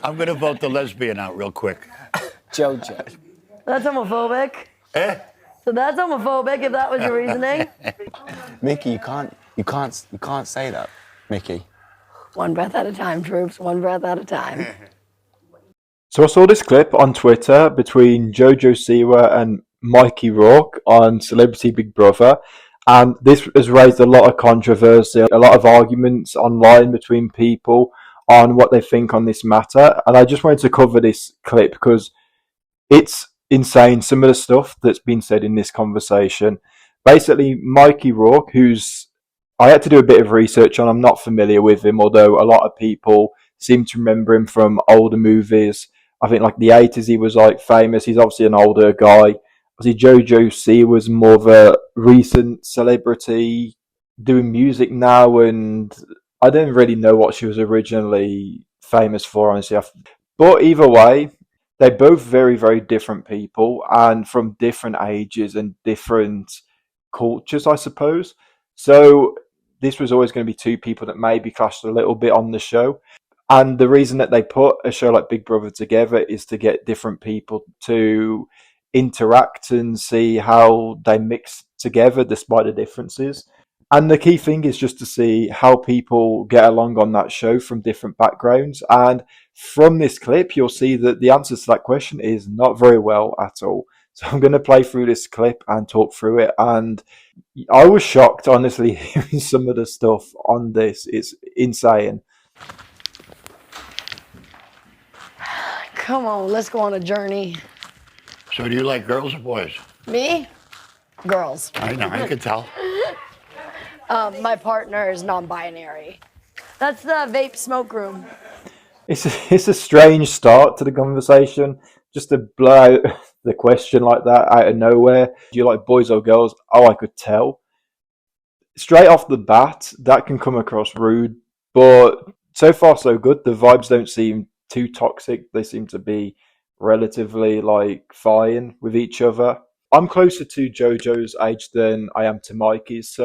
I'm going to vote the lesbian out real quick. Jojo. That's homophobic. Eh? So that's homophobic if that was your reasoning. Mickey, you can't say that, Mickey. One breath at a time, troops. One breath at a time. So I saw this clip on Twitter between Jojo Siwa and Mikey Rourke on Celebrity Big Brother, and this has raised a lot of controversy, a lot of arguments online between people on what they think on this matter. And I just wanted to cover this clip because it's insane, some of the stuff that's been said in this conversation. Basically, Mikey Rourke, I had to do a bit of research on, I'm not familiar with him, although a lot of people seem to remember him from older movies. I think like the 80s he was like famous. He's obviously an older guy. Obviously Jojo C was more of a recent celebrity doing music now, and I don't really know what she was originally famous for, honestly. But either way, they're both very, very different people and from different ages and different cultures, I suppose. So this was always going to be two people that maybe clashed a little bit on the show. And the reason that they put a show like Big Brother together is to get different people to interact and see how they mix together despite the differences. And the key thing is just to see how people get along on that show from different backgrounds. And from this clip, you'll see that the answer to that question is not very well at all. So I'm going to play through this clip and talk through it. And I was shocked, honestly, hearing some of the stuff on this. It's insane. Come on, let's go on a journey. So do you like girls or boys? Me? Girls. I know, I can tell. My partner is non-binary. That's the vape smoke room. It's a strange start to the conversation, just to blow out the question like that out of nowhere. Do you like boys or girls? Oh, I could tell. Straight off the bat, that can come across rude, but so far so good. The vibes don't seem too toxic. They seem to be relatively like fine with each other. I'm closer to Jojo's age than I am to Mikey's,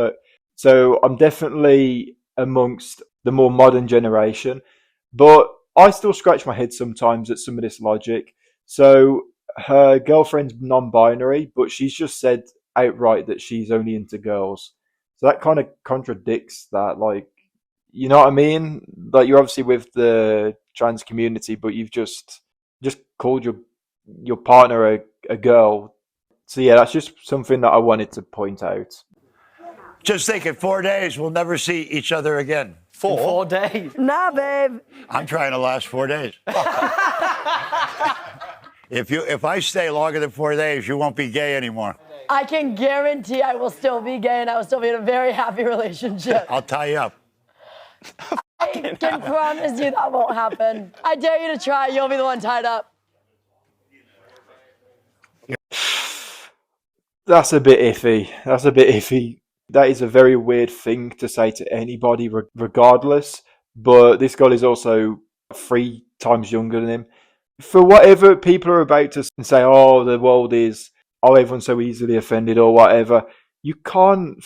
so I'm definitely amongst the more modern generation, but I still scratch my head sometimes at some of this logic. So her girlfriend's non-binary, but she's just said outright that she's only into girls. So that kind of contradicts that, like, you know what I mean? Like, you're obviously with the trans community, but you've just called your partner a girl. So yeah, that's just something that I wanted to point out. Just think, in 4 days, we'll never see each other again. In 4 days. Nah, babe. I'm trying to last 4 days. If I stay longer than 4 days, you won't be gay anymore. I can guarantee I will still be gay and I will still be in a very happy relationship. I'll tie you up. I can promise you that won't happen. I dare you to try. You'll be the one tied up. That's a bit iffy. That is a very weird thing to say to anybody, regardless. But this guy is also 3 times younger than him. For whatever people are about to say, oh, the world is, oh, everyone's so easily offended or whatever, you can't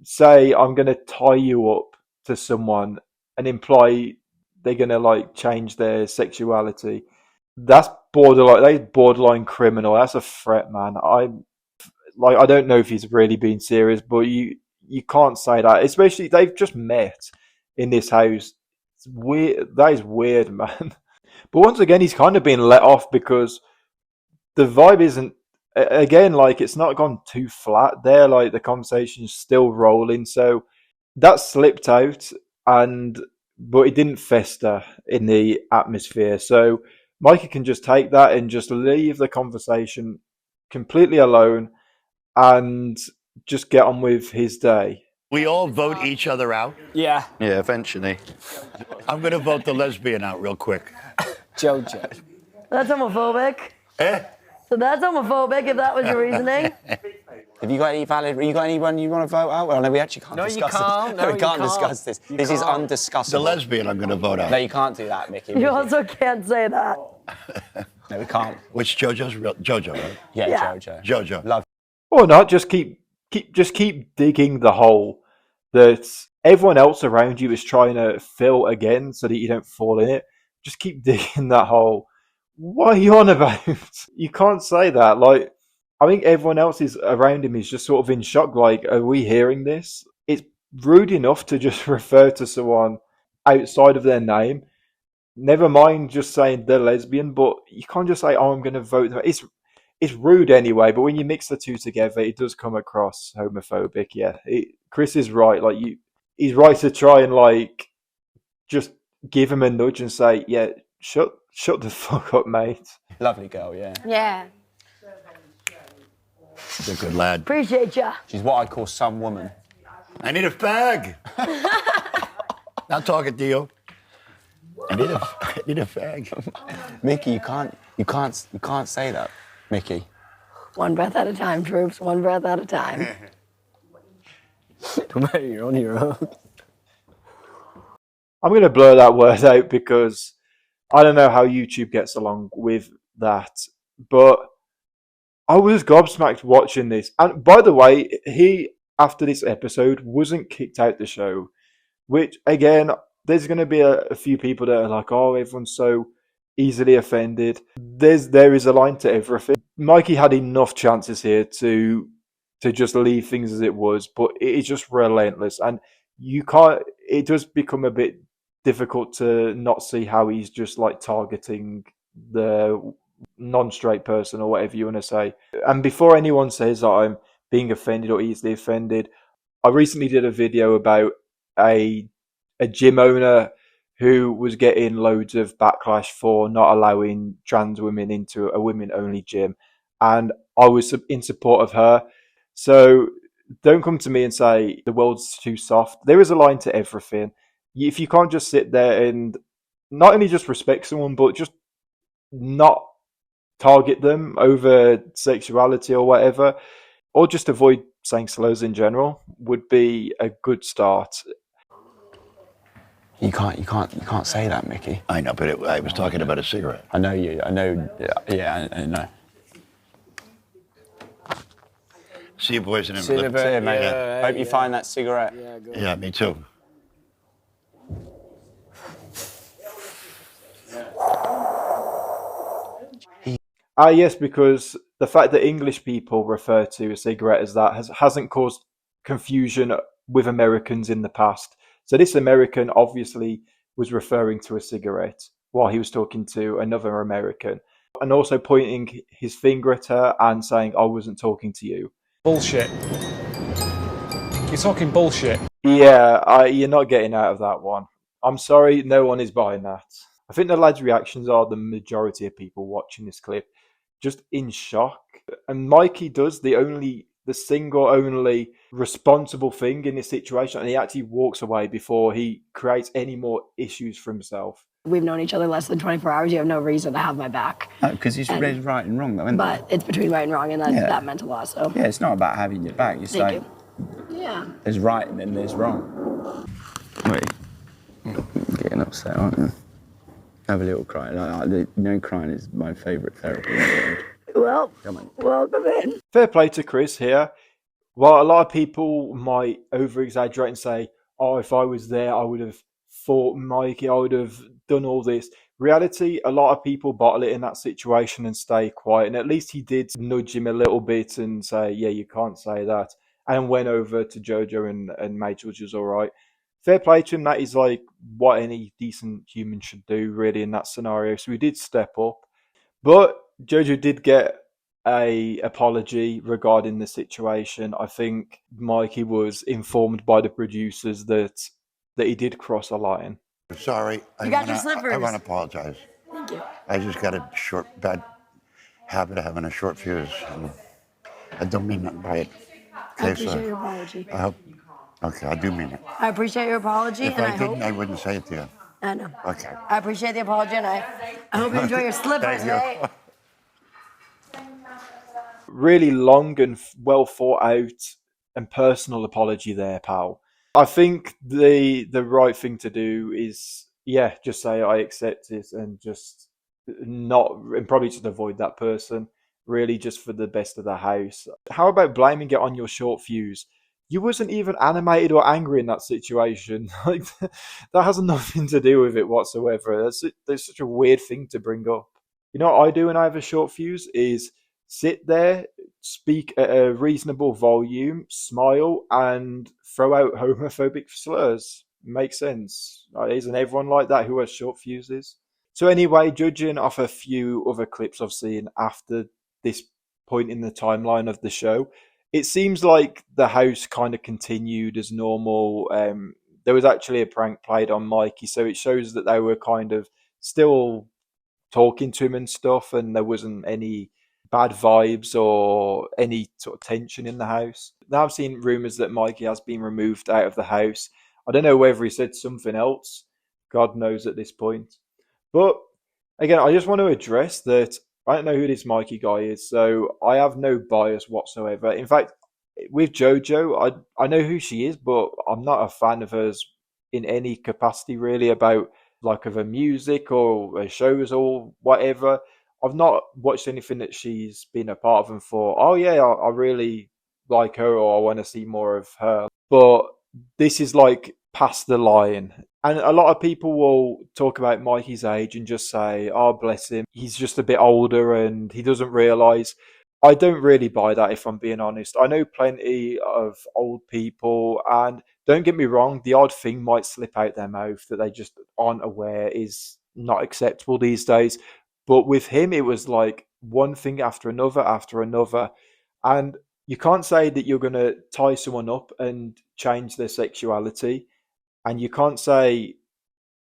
say, I'm going to tie you up to someone and imply they're going to like change their sexuality. That's borderline criminal. That's a threat, man. I don't know if he's really being serious, but you can't say that. Especially they've just met in this house. It's weird. That is weird, man. But once again, he's kind of being let off because the vibe isn't. Again, like, it's not gone too flat there. Like, the conversation's still rolling. So that slipped out, but it didn't fester in the atmosphere. So Mikey can just take that and just leave the conversation completely alone and just get on with his day. We all vote each other out. Yeah. Yeah, eventually. I'm going to vote the lesbian out real quick. Jojo. That's homophobic. Eh? So that's homophobic if that was your reasoning. Have you got anyone you want to vote out? Well, no, we actually can't discuss this. No, we can't discuss this. This is undiscussable. The lesbian I'm going to vote out. No, you can't do that, Mickey. You also can't say that. No, we can't. Which Jojo's real? Jojo, right? Yeah, Jojo. Jojo. Love. Or not, just keep digging the hole that everyone else around you is trying to fill again so that you don't fall in it. just keep digging that hole. What are you on about? You can't say that. Like, I think everyone else is around him is just sort of in shock. Like, are we hearing this? It's rude enough to just refer to someone outside of their name. Never mind just saying they're lesbian, but you can't just say, "Oh, I'm going to vote." It's rude anyway. But when you mix the two together, it does come across homophobic. Yeah, Chris is right. Like he's right to try and like just give him a nudge and say, "Yeah, shut the fuck up, mate." Lovely girl, yeah. Yeah. He's a good lad. Appreciate ya. She's what I call some woman. I need a fag. Not talking to you. I need a fag. Mickey, you can't say that, Mickey. One breath at a time, troops. One breath at a time. Mate, you're on your own. I'm going to blur that word out because I don't know how YouTube gets along with that. But I was gobsmacked watching this. And by the way, he, after this episode, wasn't kicked out the show. Which, again, there's going to be a few people that are like, oh, everyone's so easily offended. There is a line to everything. Mikey had enough chances here to just leave things as it was, but it is just relentless. And you can't, it does become a bit difficult to not see how he's just like targeting the non-straight person or whatever you want to say. And before anyone says that I'm being offended or easily offended, I recently did a video about a gym owner who was getting loads of backlash for not allowing trans women into a women-only gym, and I was in support of her. So don't come to me and say the world's too soft. There is a line to everything. If you can't just sit there and not only just respect someone, but just not target them over sexuality or whatever, or just avoid saying slurs in general, would be a good start. You can't say that, Mickey. I know, but I was talking about a cigarette. I know you. I know. Yeah, I know. See you boys in a See you in a bit. See you, mate. Yeah, Hope you find that cigarette. Yeah, good. Yeah, me too. Yes, because the fact that English people refer to a cigarette as that hasn't caused confusion with Americans in the past. So this American obviously was referring to a cigarette while he was talking to another American, and also pointing his finger at her and saying, "I wasn't talking to you." Bullshit. You're talking bullshit. Yeah, you're not getting out of that one. I'm sorry, no one is buying that. I think the lad's reactions are the majority of people watching this clip just in shock. And Mikey does the single only responsible thing in this situation, and he actually walks away before he creates any more issues for himself. We've known each other less than 24 hours. You have no reason to have my back. No, because it's right and wrong, though, isn't it? But it's between right and wrong, and that meant a lot, so. Yeah, it's not about having your back. It's Thank like, you. Yeah. there's right and then there's wrong. Wait. You're getting upset, aren't you? Have a little cry. Crying is my favourite therapy in the world. Well, Come on. welcome in. Fair play to Chris here. While a lot of people might over-exaggerate and say, oh, if I was there, I would have fought Mikey, I would have done all this. Reality, a lot of people bottle it in that situation and stay quiet. And at least he did nudge him a little bit and say, yeah, you can't say that. And went over to Jojo and made sure she was all right. Fair play to him. That is like what any decent human should do, really, in that scenario. So he did step up. But Jojo did get a apology regarding the situation. I think Mikey was informed by the producers that he did cross a line. Sorry. You got your slippers. I want to apologize. Thank you. I just got a bad habit of having a short fuse. And I don't mean nothing by it. I appreciate your apology. I hope. Okay, I do mean it. I appreciate your apology, If and I I didn't, hope. I wouldn't say it to you. I know. Okay. I appreciate the apology, and I hope you enjoy your slippers, Thank you. mate. Really long and well thought out and personal apology there, pal. I think the right thing to do is, just say I accept it and just and probably just avoid that person, really, just for the best of the house. How about blaming it on your short fuse? you wasn't even animated or angry in that situation. Like, that has nothing to do with it whatsoever. That's such a weird thing to bring up. You know what I do when I have a short fuse is sit there, speak at a reasonable volume, smile, and throw out homophobic slurs. Makes sense. Isn't everyone like that who has short fuses? So anyway, judging off a few other clips I've seen after this point in the timeline of the show, it seems like the house kind of continued as normal. There was actually a prank played on Mikey, so it shows that they were kind of still talking to him and stuff, and there wasn't any bad vibes or any sort of tension in the house. Now I've seen rumours that Mikey has been removed out of the house. I don't know whether he said something else. God knows at this point. But again, I just want to address that I don't know who this Mikey guy is, so I have no bias whatsoever. In fact, with Jojo, I know who she is, but I'm not a fan of hers in any capacity really about like of her music or her shows or whatever. I've not watched anything that she's been a part of and thought, oh yeah, I really like her or I want to see more of her. But this is like past the line. And a lot of people will talk about Mikey's age and just say, oh, bless him, he's just a bit older and he doesn't realise. I don't really buy that, if I'm being honest. I know plenty of old people, and don't get me wrong, the odd thing might slip out their mouth that they just aren't aware is not acceptable these days. But with him, it was like one thing after another after another. And you can't say that you're going to tie someone up and change their sexuality. And you can't say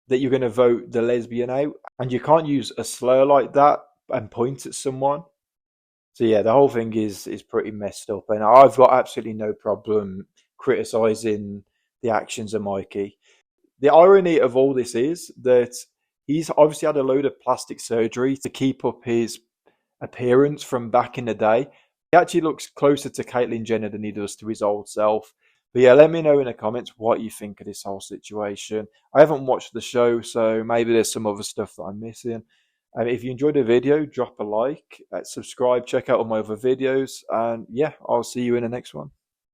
that you're going to vote the lesbian out. And you can't use a slur like that and point at someone. So yeah, the whole thing is pretty messed up, and I've got absolutely no problem criticizing the actions of Mikey. The irony of all this is that he's obviously had a load of plastic surgery to keep up his appearance from back in the day. He actually looks closer to Caitlyn Jenner than he does to his old self. But yeah, let me know in the comments what you think of this whole situation. I haven't watched the show, so maybe there's some other stuff that I'm missing. If you enjoyed the video, drop a like, subscribe, check out all my other videos, and yeah, I'll see you in the next one.